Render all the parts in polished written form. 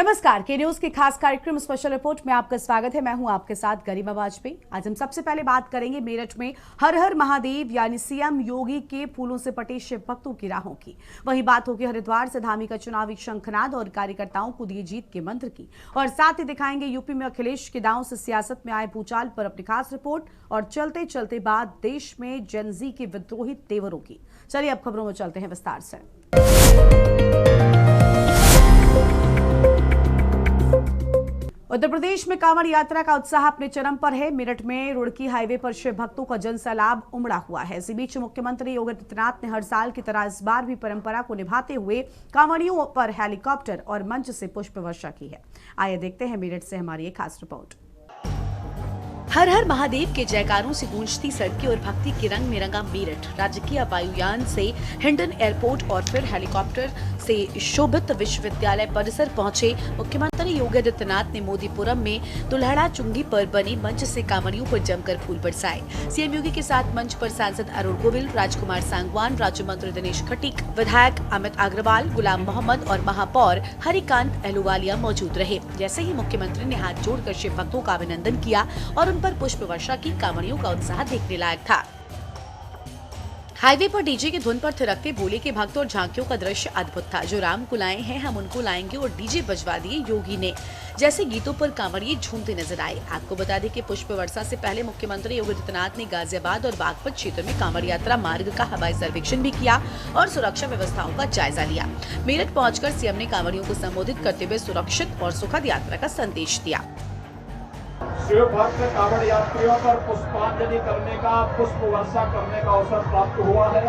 नमस्कार, के न्यूज के खास कार्यक्रम स्पेशल रिपोर्ट में आपका स्वागत है। मैं हूं आपके साथ गरिमा वाजपेयी। आज हम सबसे पहले बात करेंगे मेरठ में हर हर महादेव यानी सीएम योगी के फूलों से पटे शिव भक्तों की राहों की। वहीं बात होगी हरिद्वार से धामी का चुनावी शंखनाद और कार्यकर्ताओं को दिए जीत के मंत्र की, और साथ ही दिखाएंगे यूपी में अखिलेश के दांव से सियासत में आए भूचाल पर अपनी खास रिपोर्ट, और चलते चलते बाद देश में जेनजी के विद्रोही तेवरों की। चलिए अब खबरों में चलते हैं विस्तार से। उत्तर प्रदेश में कांवड़ यात्रा का उत्साह अपने चरम पर है। मेरठ में रुड़की हाईवे पर शिव भक्तों का जनसैलाब उमड़ा हुआ है। इसी बीच मुख्यमंत्री योगी आदित्यनाथ ने हर साल की तरह इस बार भी परंपरा को निभाते हुए कांवड़ियों पर हेलीकॉप्टर और मंच से पुष्प वर्षा की है। आइए देखते हैं मेरठ से हमारी एक खास रिपोर्ट। हर हर महादेव के जयकारों से गूंजती सड़कें और भक्ति के रंग में रंगा मेरठ। राजकीय वायुयान से हिंडन एयरपोर्ट और फिर हेलीकॉप्टर से शोभित विश्वविद्यालय परिसर पहुंचे मुख्यमंत्री योगी आदित्यनाथ ने मोदीपुरम में दुल्हड़ा चुंगी पर बने मंच से कांवड़ियों पर जमकर फूल बरसाए। सीएम योगी के साथ मंच पर सांसद अरुण गोविल, राजकुमार सांगवान, राज्य मंत्री दिनेश खटीक, विधायक अमित अग्रवाल, गुलाम मोहम्मद और महापौर हरिकांत अहलूवालिया मौजूद रहे। जैसे ही मुख्यमंत्री ने हाथ जोड़कर शिव भक्तों का अभिनंदन किया और पर पुष्प वर्षा की, कांवड़ियों का उत्साह देखने लायक था। हाईवे पर डीजे की धुन पर थिरकते बोले के भक्त और झांकियों का दृश्य अद्भुत था। जो राम को लाए हैं हम उनको लाएंगे और डीजे बजवा दिए योगी ने जैसे गीतों पर कांवड़िए झूमते नजर आए। आपको बता दें कि पुष्प वर्षा से पहले मुख्यमंत्री योगी आदित्यनाथ ने गाजियाबाद और बागपत क्षेत्र में कांवड़ यात्रा मार्ग का हवाई सर्वेक्षण भी किया और सुरक्षा व्यवस्थाओं का जायजा लिया। मेरठ पहुंचकर सीएम ने कांवड़ियों को संबोधित करते हुए सुरक्षित और सुखद यात्रा का संदेश दिया। शिव भक्त कांवड़ यात्रियों पर पुष्पांजलि करने का, पुष्प वर्षा करने का अवसर प्राप्त हुआ है।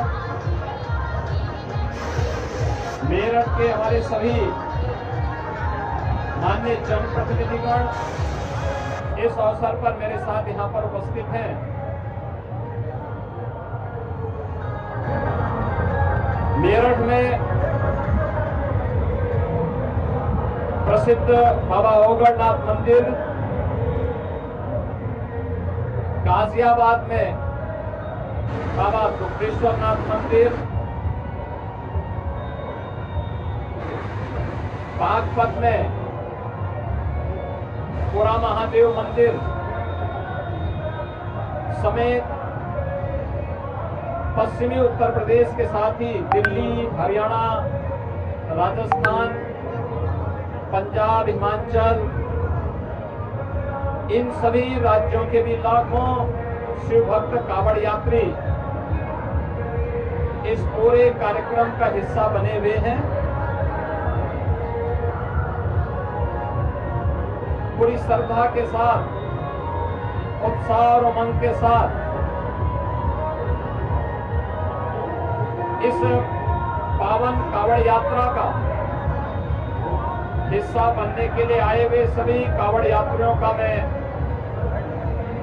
मेरठ के हमारे सभी माननीय जनप्रतिनिधिगण इस अवसर पर मेरे साथ यहां पर उपस्थित हैं। मेरठ में प्रसिद्ध बाबा ओगड़नाथ मंदिर, गाजियाबाद में बाबा दुग्धेश्वरनाथ मंदिर, बागपत में पुरा महादेव मंदिर समेत पश्चिमी उत्तर प्रदेश के साथ ही दिल्ली, हरियाणा, राजस्थान, पंजाब, हिमाचल, इन सभी राज्यों के भी लाखों शिव भक्त कांवड़ यात्री इस पूरे कार्यक्रम का हिस्सा बने हुए हैं। पूरी श्रद्धा के साथ, उत्साह और उमंग के साथ इस पावन कांवड़ यात्रा का हिस्सा बनने के लिए आए हुए सभी कांवड़ यात्रियों का मैं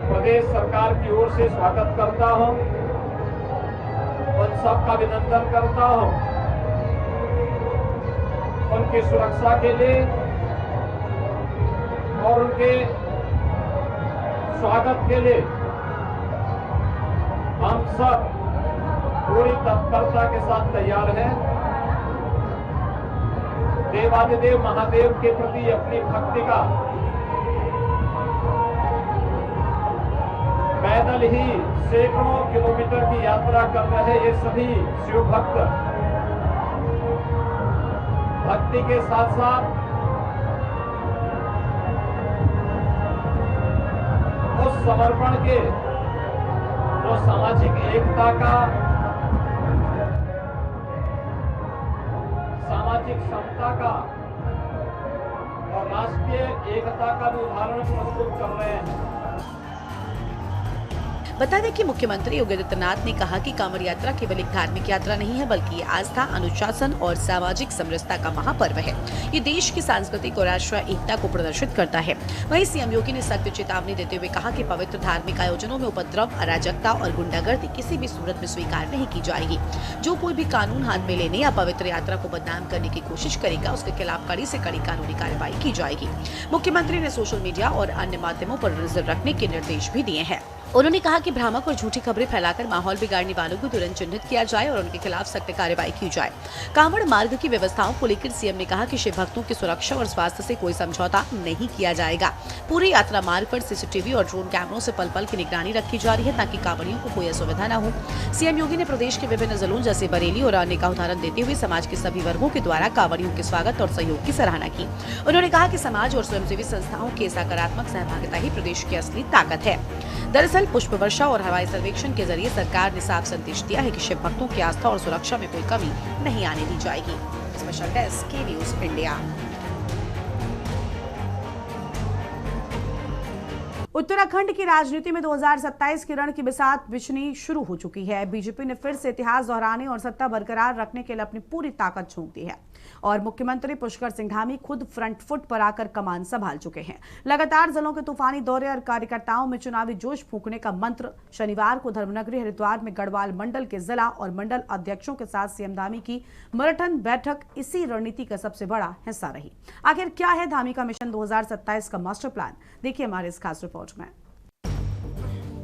प्रदेश सरकार की ओर से स्वागत करता हूं, उन सबका अभिनंदन करता हूं। उनकी सुरक्षा के लिए और उनके स्वागत के लिए हम सब पूरी तत्परता के साथ तैयार हैं। देवादिदेव महादेव के प्रति अपनी भक्ति का पैदल ही सैकड़ों किलोमीटर की यात्रा कर रहे ये सभी शिव भक्त भक्ति के साथ साथ उस समर्पण के, जो सामाजिक एकता का, सामाजिक समता का और राष्ट्रीय एकता का भी उदाहरण प्रस्तुत कर रहे हैं। बता दें कि मुख्यमंत्री योगी आदित्यनाथ ने कहा कि कांवड़ यात्रा केवल एक धार्मिक यात्रा नहीं है, बल्कि ये आस्था, अनुशासन और सामाजिक समरसता का महापर्व है। ये देश की सांस्कृतिक और राष्ट्रीय एकता को प्रदर्शित करता है। वहीं सीएम योगी ने सख्त चेतावनी देते हुए कहा कि पवित्र धार्मिक आयोजनों में उपद्रव, अराजकता और गुंडागर्दी किसी भी सूरत में स्वीकार नहीं की जाएगी। जो कोई भी कानून हाथ में लेने या पवित्र यात्रा को बदनाम करने की कोशिश करेगा, उसके खिलाफ कड़ी से कड़ी कानूनी कार्रवाई की जाएगी। मुख्यमंत्री ने सोशल मीडिया और अन्य माध्यमों पर नजर रखने के निर्देश भी दिए हैं। उन्होंने कहा कि भ्रामक और झूठी खबरें फैलाकर माहौल बिगाड़ने वालों को तुरंत चिन्हित किया जाए और उनके खिलाफ सख्त कार्रवाई की जाए। कांवड़ मार्ग की व्यवस्थाओं को लेकर सीएम ने कहा कि शिव भक्तों की सुरक्षा और स्वास्थ्य से कोई समझौता नहीं किया जाएगा। पूरे यात्रा मार्ग पर सीसीटीवी और ड्रोन कैमरों से पल पल की निगरानी रखी जा रही है ताकि कांवड़ियों को कोई असुविधा न हो। सीएम योगी ने प्रदेश के विभिन्न जिलों जैसे बरेली और अन्य का उदाहरण देते हुए समाज के सभी वर्गों के द्वारा कांवड़ियों के स्वागत और सहयोग की सराहना की। उन्होंने कहा कि समाज और स्वयंसेवी संस्थाओं की सकारात्मक सहभागिता ही प्रदेश की असली ताकत है। दरअसल पुष्प वर्षा और हवाई सर्वेक्षण के जरिए सरकार ने साफ संदेश दिया है कि शिव भक्तों की आस्था और सुरक्षा में कोई कमी नहीं आने दी जाएगी। स्पेशल डेस्क के न्यूज इंडिया। उत्तराखंड की राजनीति में 2027 की रण की बिसात बिछनी शुरू हो चुकी है। बीजेपी ने फिर से इतिहास दोहराने और सत्ता बरकरार रखने के लिए अपनी पूरी ताकत झोंक दी है और मुख्यमंत्री पुष्कर सिंह धामी खुद फ्रंट फुट पर आकर कमान संभाल चुके हैं। लगातार जिलों के तूफानी दौरे और कार्यकर्ताओं में चुनावी जोश फूंकने का मंत्र। शनिवार को धर्मनगरी हरिद्वार में गढ़वाल मंडल के जिला और मंडल अध्यक्षों के साथ सीएम धामी की मैराथन बैठक इसी रणनीति का सबसे बड़ा हिस्सा रही। आखिर क्या है धामी का मिशन 2027 का मास्टर प्लान, देखिए हमारे इस खास रिपोर्ट में।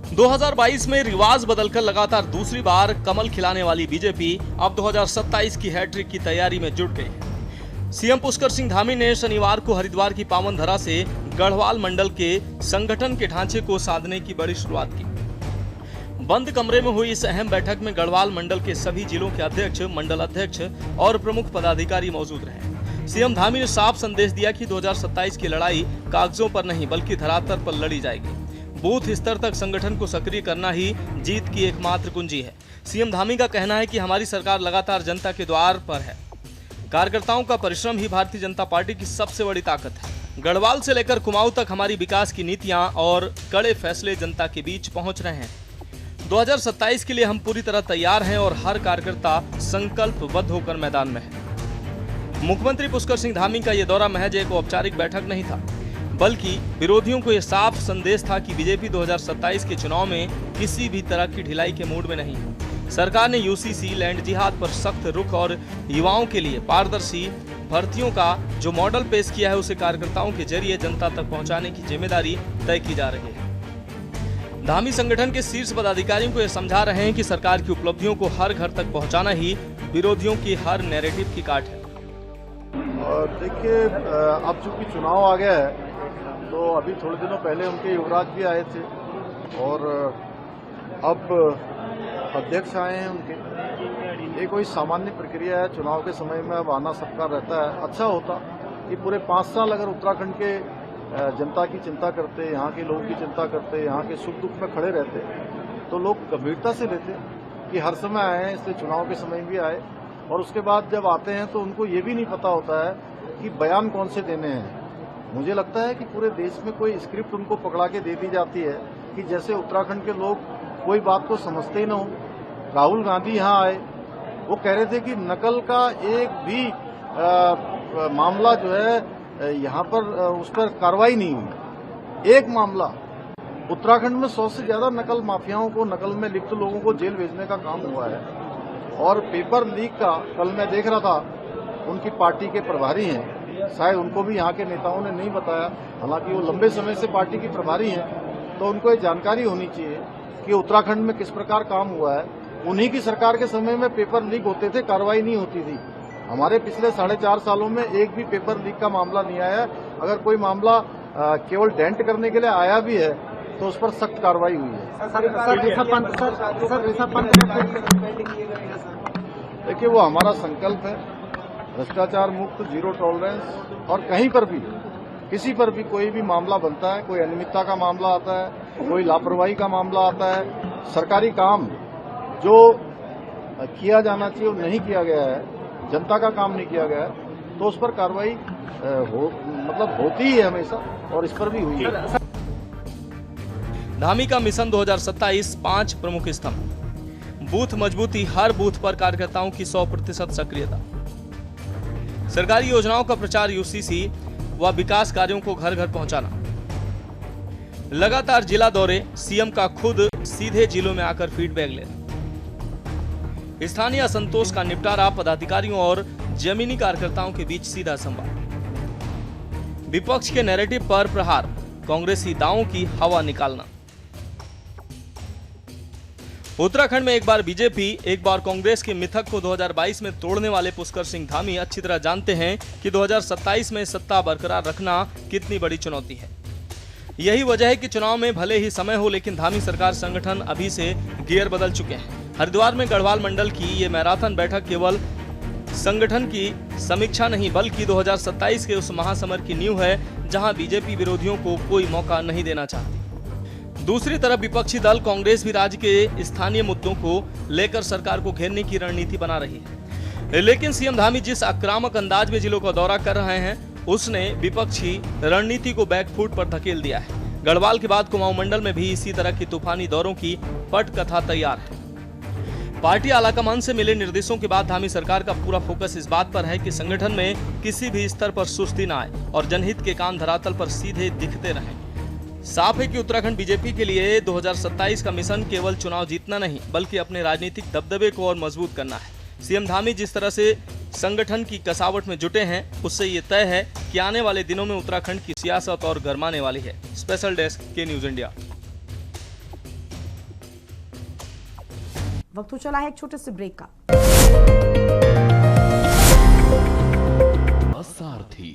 2022 में रिवाज बदलकर लगातार दूसरी बार कमल खिलाने वाली बीजेपी अब 2027 की हैट्रिक की तैयारी में जुट गई है। सीएम पुष्कर सिंह धामी ने शनिवार को हरिद्वार की पावन धरा से गढ़वाल मंडल के संगठन के ढांचे को साधने की बड़ी शुरुआत की। बंद कमरे में हुई इस अहम बैठक में गढ़वाल मंडल के सभी जिलों के अध्यक्ष, मंडल अध्यक्ष और प्रमुख पदाधिकारी मौजूद रहे। सीएम धामी ने साफ संदेश दिया कि 2027 की लड़ाई कागजों पर नहीं बल्कि धरातल पर लड़ी जाएगी। बूथ स्तर तक संगठन को सक्रिय करना ही जीत की एकमात्र कुंजी है। सीएम धामी का कहना है कि हमारी सरकार लगातार जनता के द्वार पर है। कार्यकर्ताओं का परिश्रम ही भारतीय जनता पार्टी की सबसे बड़ी ताकत है। गढ़वाल से लेकर कुमाऊं तक हमारी विकास की नीतियां और कड़े फैसले जनता के बीच पहुंच रहे हैं। 2027 के लिए हम पूरी तरह तैयार हैं और हर कार्यकर्ता संकल्पबद्ध होकर मैदान में है। मुख्यमंत्री पुष्कर सिंह धामी का यह दौरा महज एक औपचारिक बैठक नहीं था, बल्कि विरोधियों को यह साफ संदेश था कि बीजेपी 2027 के चुनाव में किसी भी तरह की ढिलाई के मूड में नहीं है। सरकार ने यूसीसी, लैंड जिहाद पर सख्त रुख और युवाओं के लिए पारदर्शी भर्तियों का जो मॉडल पेश किया है उसे कार्यकर्ताओं के जरिए जनता तक पहुंचाने की जिम्मेदारी तय की जा रही है। धामी संगठन के शीर्ष पदाधिकारियों को यह समझा रहे हैं कि सरकार की उपलब्धियों को हर घर तक पहुंचाना ही विरोधियों की हर नैरेटिव की काट है। देखिए, अब चूंकि चुनाव आ गया है तो अभी थोड़े दिनों पहले उनके युवराज भी आए थे और अब अध्यक्ष आए हैं उनके। ये कोई सामान्य प्रक्रिया है, चुनाव के समय में अब आना सबका रहता है। अच्छा होता कि पूरे 5 साल अगर उत्तराखंड के जनता की चिंता करते, यहाँ के लोगों की चिंता करते, यहाँ के सुख दुख में खड़े रहते तो लोग गंभीरता से लेते कि हर समय आए हैं, इसलिए चुनाव के समय भी आए। और उसके बाद जब आते हैं तो उनको ये भी नहीं पता होता है कि बयान कौन से देने हैं। मुझे लगता है कि पूरे देश में कोई स्क्रिप्ट उनको पकड़ा के दे दी जाती है कि जैसे उत्तराखंड के लोग कोई बात को समझते ही न हो। राहुल गांधी यहाँ आए, वो कह रहे थे कि नकल का एक भी मामला जो है यहाँ पर उस पर कार्रवाई नहीं हुई। एक मामला उत्तराखंड में 100 से ज्यादा नकल माफियाओं को, नकल में लिप्त लोगों को जेल भेजने का काम हुआ है। और पेपर लीक का कल मैं देख रहा था, उनकी पार्टी के प्रभारी हैं, शायद उनको भी यहाँ के नेताओं ने नहीं बताया, हालांकि वो लंबे समय से पार्टी की प्रभारी हैं, तो उनको ये जानकारी होनी चाहिए कि उत्तराखंड में किस प्रकार काम हुआ है। उन्हीं की सरकार के समय में पेपर लीक होते थे, कार्रवाई नहीं होती थी। हमारे पिछले 4.5 सालों में एक भी पेपर लीक का मामला नहीं आया। अगर कोई मामला केवल डेंट करने के लिए आया भी है तो उस पर सख्त कार्रवाई हुई है। देखिए, वो हमारा संकल्प है, भ्रष्टाचार मुक्त, जीरो टॉलरेंस। और कहीं पर भी, किसी पर भी कोई भी मामला बनता है, कोई अनियमितता का मामला आता है, कोई लापरवाही का मामला आता है, सरकारी काम जो किया जाना चाहिए वो नहीं किया गया है, जनता का काम नहीं किया गया है, तो उस पर कार्रवाई होती ही है हमेशा, और इस पर भी हुई है। धामी का मिशन 2027 5 प्रमुख स्तंभ। बूथ मजबूती, हर बूथ पर कार्यकर्ताओं की 100% सक्रियता। सरकारी योजनाओं का प्रचार, यूसीसी व विकास कार्यों को घर घर पहुंचाना। लगातार जिला दौरे, सीएम का खुद सीधे जिलों में आकर फीडबैक लेना। स्थानीय असंतोष का निपटारा, पदाधिकारियों और जमीनी कार्यकर्ताओं के बीच सीधा संवाद। विपक्ष के नैरेटिव पर प्रहार, कांग्रेसी दावों की हवा निकालना। उत्तराखंड में एक बार बीजेपी एक बार कांग्रेस के मिथक को 2022 में तोड़ने वाले पुष्कर सिंह धामी अच्छी तरह जानते हैं कि 2027 में सत्ता बरकरार रखना कितनी बड़ी चुनौती है। यही वजह है कि चुनाव में भले ही समय हो, लेकिन धामी सरकार संगठन अभी से गियर बदल चुके हैं। हरिद्वार में गढ़वाल मंडल की ये मैराथन बैठक केवल संगठन की समीक्षा नहीं, बल्कि 2027 के उस महासमर की नींव है जहां बीजेपी विरोधियों को कोई मौका नहीं देना चाहती। दूसरी तरफ विपक्षी दल कांग्रेस भी राज्य के स्थानीय मुद्दों को लेकर सरकार को घेरने की रणनीति बना रही है, लेकिन सीएम धामी जिस आक्रामक अंदाज में जिलों का दौरा कर रहे हैं उसने विपक्षी रणनीति को बैकफुट पर धकेल दिया है। गढ़वाल के बाद कुमाऊं मंडल में भी इसी तरह की तूफानी दौरों की पटकथा तैयार है। पार्टी आलाकमान से मिले निर्देशों के बाद धामी सरकार का पूरा फोकस इस बात पर है कि संगठन में किसी भी स्तर पर सुस्ती न आए और जनहित के काम धरातल पर सीधे दिखते रहें। साफ है कि उत्तराखंड बीजेपी के लिए 2027 का मिशन केवल चुनाव जीतना नहीं, बल्कि अपने राजनीतिक दबदबे को और मजबूत करना है। सीएम धामी जिस तरह से संगठन की कसावट में जुटे हैं, उससे ये तय है कि आने वाले दिनों में उत्तराखंड की सियासत और गरमाने वाली है। स्पेशल डेस्क के न्यूज इंडिया। वक्त हो चला है एक छोटे से ब्रेक का। सारथी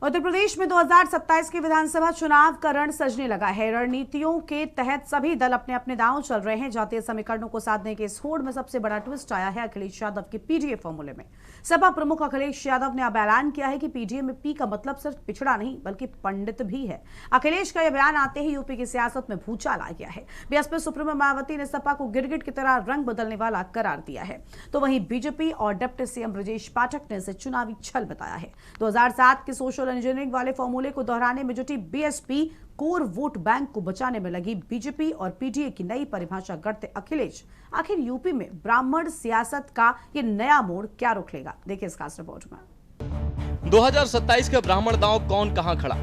उत्तर प्रदेश में 2027 के विधानसभा चुनाव का रण सजने लगा है। रणनीतियों के तहत सभी दल अपने अपने दांव चल रहे हैं। जातीय समीकरणों को साधने के इस होड़ में सबसे बड़ा ट्विस्ट आया है अखिलेश यादव के पीडीए फॉर्मूले में। सपा प्रमुख अखिलेश यादव ने अब ऐलान किया है कि पीडीए में पी का मतलब सिर्फ पिछड़ा नहीं बल्कि पंडित भी है। अखिलेश का यह बयान आते ही यूपी की सियासत में भूचाल आ गया है। बीएसपी सुप्रीमो मायावती ने सपा को गिरगिट की तरह रंग बदलने वाला करार दिया है, तो वहीं बीजेपी और डिप्टी सीएम ब्रजेश पाठक ने इसे चुनावी छल बताया है। 2007 के सोशल इंजीनियरिंग वाले फॉर्मूले को दोहराने में जुटी बीएसपी कोर वोट बैंक को बचाने में लगी बीजेपी और पीडीए की नई परिभाषा गढ़ते अखिलेश आखिर यूपी में ब्राह्मण सियासत का ये नया मोड़ क्या रुख लेगा, देखिए इस खास रिपोर्ट में। 2027 के ब्राह्मण दांव कौन कहां खड़ा?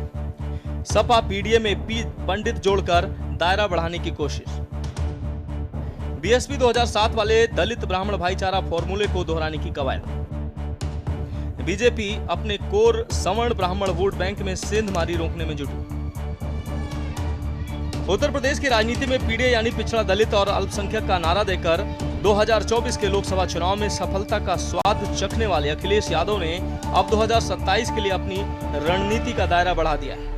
सपा पीडीए में पी पंडित जोड़कर दायरा बढ़ाने की कोशिश। बीएसपी 2007 वाले दलित ब्राह्मण भाईचारा फॉर्मूले को दोहराने की कवायद। बीजेपी अपने कोर सवर्ण ब्राह्मण वोट बैंक में सेंधमारी रोकने में जुटी। उत्तर प्रदेश की राजनीति में पीडीए यानी पिछड़ा दलित और अल्पसंख्यक का नारा देकर 2024 के लोकसभा चुनाव में सफलता का स्वाद चखने वाले अखिलेश यादव ने अब 2027 के लिए अपनी रणनीति का दायरा बढ़ा दिया है।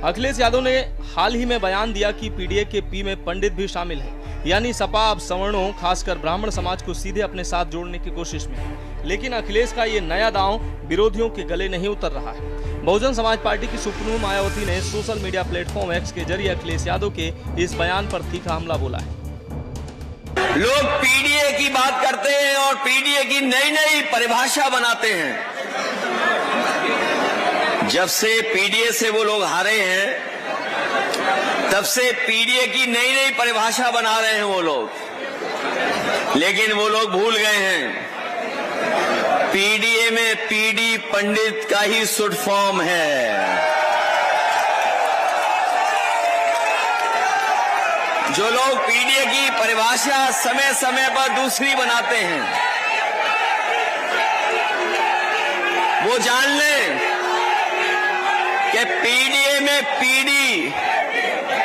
अखिलेश यादव ने हाल ही में बयान दिया कि पीडीए के पी में पंडित भी शामिल है, यानी सपा अब सवर्णों खासकर ब्राह्मण समाज को सीधे अपने साथ जोड़ने की कोशिश में है। लेकिन अखिलेश का ये नया दांव विरोधियों के गले नहीं उतर रहा है। बहुजन समाज पार्टी की सुप्रीमो मायावती ने सोशल मीडिया प्लेटफॉर्म एक्स के जरिए अखिलेश यादव के इस बयान पर तीखा हमला बोला है। लोग पीडीए की बात करते हैं और पीडीए की नई नई परिभाषा बनाते हैं। जब से पीडीए से वो लोग हारे हैं, तब से पीडीए की नई नई परिभाषा बना रहे हैं वो लोग, लेकिन वो लोग भूल गए हैं पीडीए में पीडी पंडित का ही शुड फॉर्म है। जो लोग पीडीए की परिभाषा समय समय पर दूसरी बनाते हैं, वो जान लें कि पीडीए में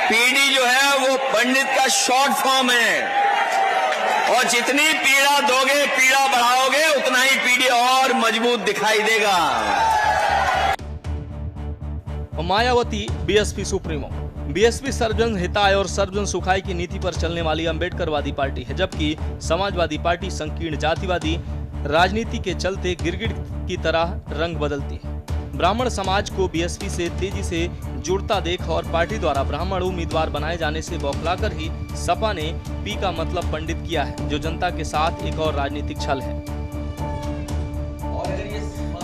पीडी जो है वो पंडित का शॉर्ट फॉर्म है, और जितनी पीड़ा दोगे, पीड़ा बढ़ाओगे, उतना ही पीडी और मजबूत दिखाई देगा। Mayawati BSP supremo. बीएसपी सर्वजन हिताय और सर्वजन सुखाय की नीति पर चलने वाली अंबेडकरवादी पार्टी है, जबकि समाजवादी पार्टी संकीर्ण जातिवादी राजनीति के चलते गिरगिट की तरह रंग बदलती है। ब्राह्मण समाज को बीएसपी से तेजी से जुड़ता देख और पार्टी द्वारा ब्राह्मण उम्मीदवार बनाए जाने से बौखलाकर ही सपा ने पी का मतलब पंडित किया है, जो जनता के साथ एक और राजनीतिक छल है।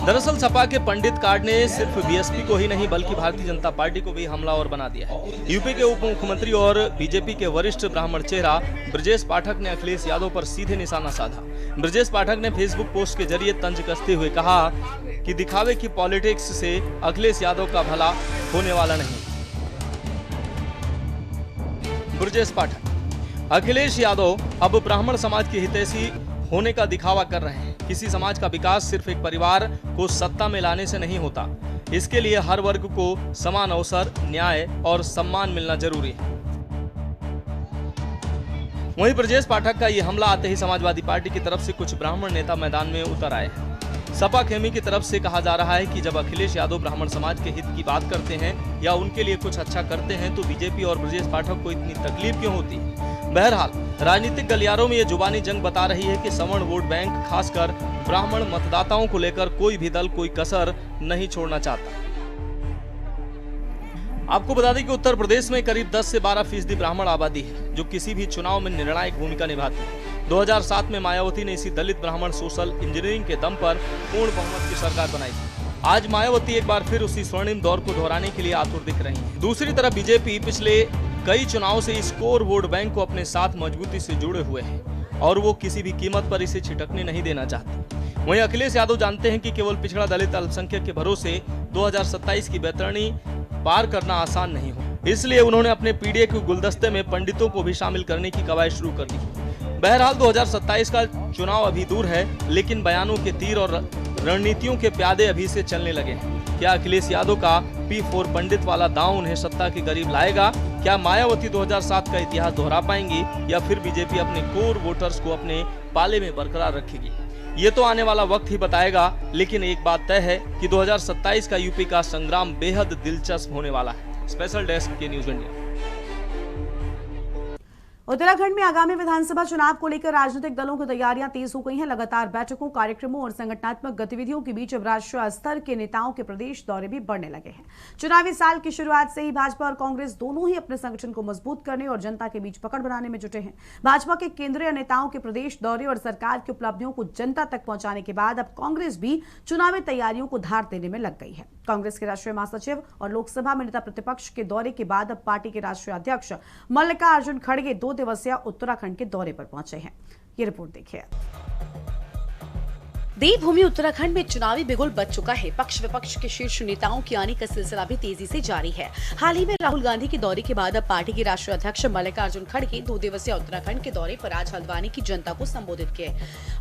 दरअसल सपा के पंडित कार्ड ने सिर्फ बीएसपी को ही नहीं बल्कि भारतीय जनता पार्टी को भी हमलावर बना दिया है। यूपी के उप मुख्यमंत्री और बीजेपी के वरिष्ठ ब्राह्मण चेहरा ब्रजेश पाठक ने अखिलेश यादव पर सीधे निशाना साधा। ब्रजेश पाठक ने फेसबुक पोस्ट के जरिए तंज कसते हुए कहा कि दिखावे की पॉलिटिक्स से अखिलेश यादव का भला होने वाला नहीं। ब्रजेश पाठक। अखिलेश यादव अब ब्राह्मण समाज के हितैषी होने का दिखावा कर रहे हैं। किसी समाज का विकास सिर्फ एक परिवार को सत्ता में लाने से नहीं होता, इसके लिए हर वर्ग को समान अवसर, न्याय और सम्मान मिलना जरूरी है। वहीं ब्रजेश पाठक का ये हमला आते ही समाजवादी पार्टी की तरफ से कुछ ब्राह्मण नेता मैदान में उतर आए हैं। सपा खेमी की तरफ से कहा जा रहा है कि जब अखिलेश यादव ब्राह्मण समाज के हित की बात करते हैं या उनके लिए कुछ अच्छा करते हैं तो बीजेपी और ब्रजेश पाठक को इतनी तकलीफ क्यों होती है। बहरहाल राजनीतिक गलियारों में ये जुबानी जंग बता रही है कि सवर्ण वोट बैंक, खासकर ब्राह्मण मतदाताओं को लेकर कोई भी दल कोई कसर नहीं छोड़ना चाहता। आपको बता दें कि उत्तर प्रदेश में करीब 10 से 12% ब्राह्मण आबादी है, जो किसी भी चुनाव में निर्णायक भूमिका निभाती है। 2007 में मायावती ने इसी दलित ब्राह्मण सोशल इंजीनियरिंग के दम पर पूर्ण बहुमत की सरकार बनाई थी। आज मायावती एक बार फिर उसी स्वर्णिम दौर को दोहराने के लिए आतुर दिख रही है। दूसरी तरफ बीजेपी पिछले कई चुनाव से इस कोर वोट बैंक को अपने साथ मजबूती से जुड़े हुए है और वो किसी भी कीमत पर इसे छिटकने नहीं देना चाहते। वहीं अखिलेश यादव जानते हैं कि केवल पिछड़ा दलित अल्पसंख्यक के भरोसे 2027 की बैतरणी पार करना आसान नहीं हो, इसलिए उन्होंने अपने पीडीए के गुलदस्ते में पंडितों को भी शामिल करने की कवायद शुरू कर दी। बहरहाल 2027 का चुनाव अभी दूर है, लेकिन बयानों के तीर और रणनीतियों के प्यादे अभी से चलने लगे हैं। क्या अखिलेश यादव का P4 पंडित वाला दांव उन्हें सत्ता के करीब लाएगा? क्या मायावती 2007 का इतिहास दोहरा पाएंगी या फिर बीजेपी अपने कोर वोटर्स को अपने पाले में बरकरार रखेगी? ये तो आने वाला वक्त ही बताएगा, लेकिन एक बात तय है कि 2027 का यूपी का संग्राम बेहद दिलचस्प होने वाला है। स्पेशल डेस्क के न्यूज़ इंडिया। उत्तराखंड में आगामी विधानसभा चुनाव को लेकर राजनीतिक दलों की तैयारियां तेज हो गई हैं। लगातार बैठकों, कार्यक्रमों और संगठनात्मक गतिविधियों के बीच अब राष्ट्रीय स्तर के नेताओं के प्रदेश दौरे भी बढ़ने लगे हैं। चुनावी साल की शुरुआत से ही भाजपा और कांग्रेस दोनों ही अपने संगठन को मजबूत करने और जनता के बीच पकड़ बनाने में जुटे हैं। भाजपा के केंद्रीय नेताओं के प्रदेश दौरे और सरकार की उपलब्धियों को जनता तक पहुंचाने के बाद अब कांग्रेस भी चुनावी तैयारियों को धार देने में लग गई है। कांग्रेस के राष्ट्रीय महासचिव और लोकसभा में नेता प्रतिपक्ष के दौरे के बाद अब पार्टी के राष्ट्रीय अध्यक्ष मल्लिकार्जुन खड़गे 2 दिवसीय उत्तराखंड के दौरे पर पहुंचे हैं। ये रिपोर्ट देखिए। देवभूमि उत्तराखंड में चुनावी बिगुल बच चुका है। पक्ष विपक्ष के शीर्ष नेताओं की आने का सिलसिला भी तेजी से जारी है। हाल ही में राहुल गांधी के दौरे के बाद अब पार्टी के राष्ट्रीय अध्यक्ष मल्लिकार्जुन खड़गे 2 दिवसीय उत्तराखंड के दौरे पर आज हल्द्वानी की जनता को संबोधित किए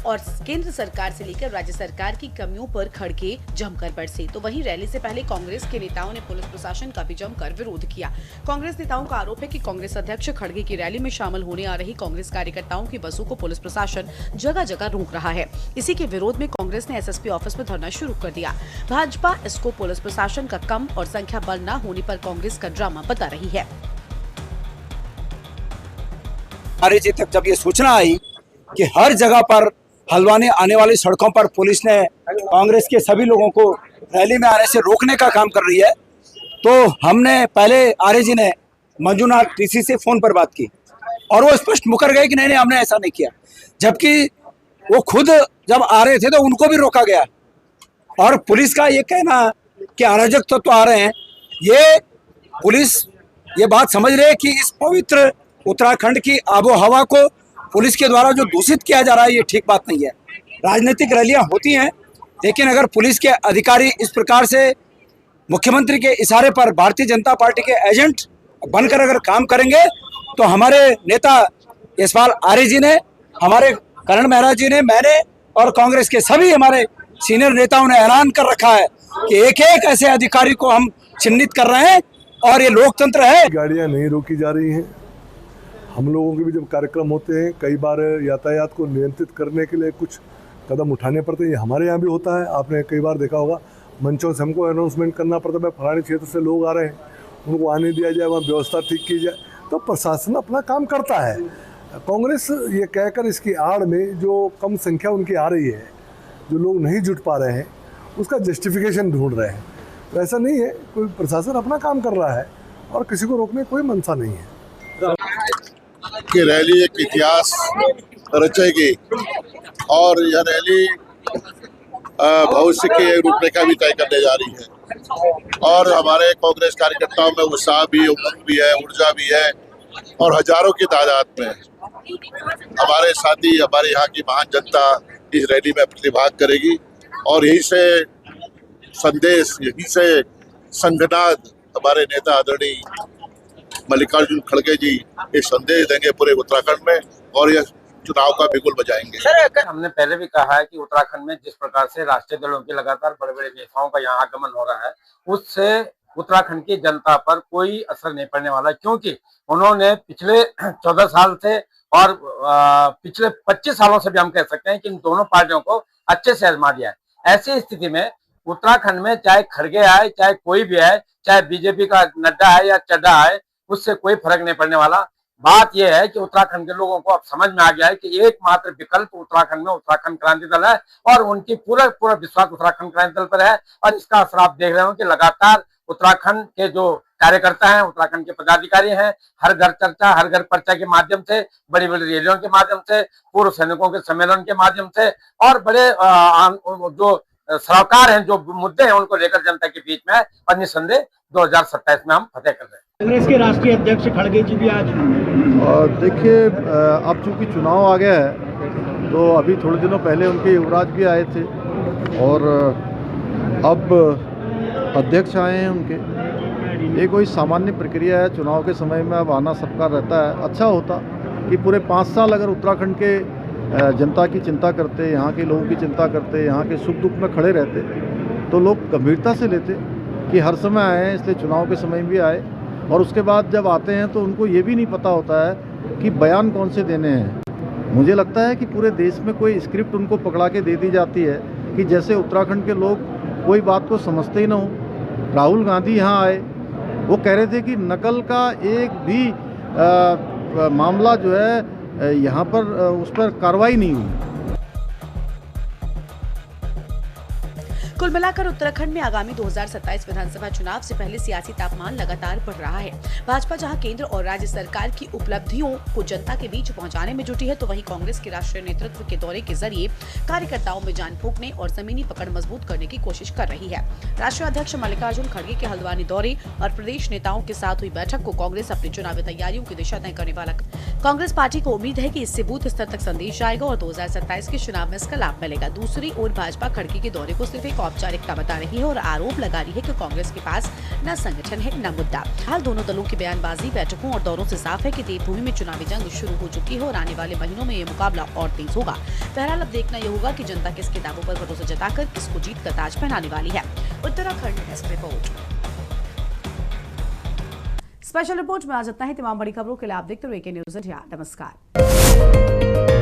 और केंद्र सरकार से लेकर राज्य सरकार की कमियों पर खड़गे जमकर बरसे। तो वहीं रैली से पहले कांग्रेस के नेताओं ने पुलिस प्रशासन का भी जमकर विरोध किया। कांग्रेस नेताओं का आरोप है कि कांग्रेस अध्यक्ष खड़गे की रैली में शामिल होने आ रही कांग्रेस कार्यकर्ताओं की बसों को पुलिस प्रशासन जगह जगह रोक रहा है। इसी के विरोध में कांग्रेस ने एसएसपी ऑफिस में धरना शुरू कर दिया। भाजपा इसको पुलिस प्रशासन का कम और संख्या बल न होने पर कांग्रेस का ड्रामा बता रही है। जी तक जब ये सूचना आई कि हर जगह पर हल्द्वानी आने वाली सड़कों पर पुलिस ने कांग्रेस के सभी लोगों को रैली में आने से रोकने का काम कर रही है, तो हमने पहले आर्य जी ने मंजूनाथ टीसी से फोन पर बात की और वो स्पष्ट मुकर गए कि नहीं हमने ऐसा नहीं किया, जबकि वो खुद जब आ रहे थे तो उनको भी रोका गया। और पुलिस का ये कहना कि अराजक तत्व आ रहे हैं, ये पुलिस ये बात समझ रही है कि इस पवित्र उत्तराखंड की आबो हवा को पुलिस के द्वारा जो दूषित किया जा रहा है, ये ठीक बात नहीं है। राजनीतिक रैलियां होती हैं, लेकिन अगर पुलिस के अधिकारी इस प्रकार से मुख्यमंत्री के इशारे पर भारतीय जनता पार्टी के एजेंट बनकर अगर काम करेंगे तो हमारे नेता यशपाल आर्य जी ने, हमारे करण मेहरा जी ने, मैंने और कांग्रेस के सभी हमारे सीनियर नेताओं ने ऐलान कर रखा है कि एक एक ऐसे अधिकारी को हम चिन्हित कर रहे हैं और ये लोकतंत्र है। गाड़ियां नहीं रोकी जा रही हैं। हम लोगों के भी जब कार्यक्रम होते हैं, कई बार यातायात को नियंत्रित करने के लिए कुछ कदम उठाने पड़ते हैं। ये हमारे यहाँ भी होता है। आपने कई बार देखा होगा, मंचों से हमको अनाउंसमेंट करना पड़ता है, फलाने क्षेत्र से लोग आ रहे हैं, उनको आने दिया जाए, वहाँ व्यवस्था ठीक की जाए। तो प्रशासन अपना काम करता है। कांग्रेस ये कहकर इसकी आड़ में जो कम संख्या उनकी आ रही है, जो लोग नहीं जुट पा रहे हैं, उसका जस्टिफिकेशन ढूंढ रहे हैं। तो ऐसा नहीं है, कोई प्रशासन अपना काम कर रहा है और किसी को रोकने कोई मंशा नहीं है। कि रैली एक इतिहास रचेगी और यह रैली भविष्य की रूपरेखा भी तय करने जा रही है और हमारे कांग्रेस कार्यकर्ताओं में उत्साह भी, उमंग भी है, ऊर्जा भी है और हजारों की तादाद में हमारे साथी, हमारे यहाँ की महान जनता इस रैली में प्रतिभाग करेगी और यहीं से संदेश, यहीं से संघनाद हमारे नेता आदरणीय मल्लिकार्जुन खड़गे जी एक संदेश देंगे पूरे उत्तराखंड में और यह चुनाव का बिगुल बजाएंगे। सर, हमने पहले भी कहा है कि उत्तराखंड में जिस प्रकार से राष्ट्रीय दलों के लगातार बड़े बड़े नेताओं का यहाँ आगमन हो रहा है, उससे उत्तराखंड की जनता पर कोई असर नहीं पड़ने वाला, क्योंकि उन्होंने पिछले 14 साल से और पिछले 25 सालों से भी हम कह सकते हैं कि इन दोनों पार्टियों को अच्छे से आजमा दिया है। ऐसी स्थिति में उत्तराखंड में चाहे खड़गे आए, चाहे कोई भी आए, चाहे बीजेपी का नड्डा है या चड्डा आए, उससे कोई फर्क नहीं पड़ने वाला। बात यह है कि उत्तराखंड के लोगों को अब समझ में आ गया है कि एकमात्र विकल्प उत्तराखंड में उत्तराखंड क्रांति दल है और उनकी पूरा विश्वास उत्तराखंड क्रांति दल पर है। और इसका असर आप देख रहे हो कि लगातार उत्तराखंड के जो कार्यकर्ता हैं, उत्तराखंड के पदाधिकारी हैं, हर घर चर्चा, हर घर पर्चा के माध्यम से, बड़ी बड़ी रैलियों के माध्यम से, पूर्व सैनिकों के सम्मेलन के माध्यम से और बड़े जो सरोकार हैं, जो मुद्दे हैं, उनको लेकर जनता के बीच में और निसंदेह 2027 में हम फतेह कर रहे हैं। कांग्रेस के राष्ट्रीय अध्यक्ष खड़गे जी भी आज देखिए, अब चूंकि चुनाव आ गया है तो अभी थोड़े दिनों पहले उनके युवराज भी आए थे और अब अध्यक्ष आए हैं उनके। ये कोई सामान्य प्रक्रिया है, चुनाव के समय में अब आना सबका रहता है। अच्छा होता कि पूरे 5 साल अगर उत्तराखंड के जनता की चिंता करते, यहाँ के लोगों की चिंता करते, यहाँ के सुख दुख में खड़े रहते, तो लोग गंभीरता से लेते कि हर समय आए हैं, इसलिए चुनाव के समय भी आए। और उसके बाद जब आते हैं तो उनको ये भी नहीं पता होता है कि बयान कौन से देने हैं। मुझे लगता है कि पूरे देश में कोई स्क्रिप्ट उनको पकड़ा के दे दी जाती है कि जैसे उत्तराखंड के लोग कोई बात को समझते ही ना हो। राहुल गांधी यहाँ आए, वो कह रहे थे कि नकल का एक भी मामला जो है यहाँ पर उस पर कार्रवाई नहीं हुई। कुल मिलाकर उत्तराखंड में आगामी 2027 विधानसभा चुनाव से पहले सियासी तापमान लगातार बढ़ रहा है। भाजपा जहां केंद्र और राज्य सरकार की उपलब्धियों को जनता के बीच पहुंचाने में जुटी है, तो वहीं कांग्रेस के राष्ट्रीय नेतृत्व के दौरे के जरिए कार्यकर्ताओं में जान फूंकने और जमीनी पकड़ मजबूत करने की कोशिश कर रही है। राष्ट्रीय अध्यक्ष मल्लिकार्जुन खड़गे के हल्द्वानी दौरे और प्रदेश नेताओं के साथ हुई बैठक को कांग्रेस अपनी चुनावी तैयारियों की दिशा तय करने वाला। कांग्रेस पार्टी को उम्मीद है कि इससे बूथ स्तर तक संदेश जाएगा और 2027 के चुनाव में इसका लाभ मिलेगा। दूसरी ओर भाजपा खड़गे के दौरे को सिर्फ एक औपचारिकता बता रही है और आरोप लगा रही है कि कांग्रेस के पास न संगठन है न मुद्दा। हाल दोनों दलों की बयानबाजी, बैठकों और दौरों से साफ है कि देवभूमि में चुनावी जंग शुरू हो चुकी है और आने वाले महीनों में ये मुकाबला और तेज होगा। बहरहाल अब देखना यह होगा कि जनता किसके दावों पर भरोसा जताकर किसको जीत का ताज पहनाने वाली है। Uttarakhand desk report. Special report में आज इतना ही। तमाम बड़ी खबरों के लिए आप देखते रहिए AK News India। नमस्कार।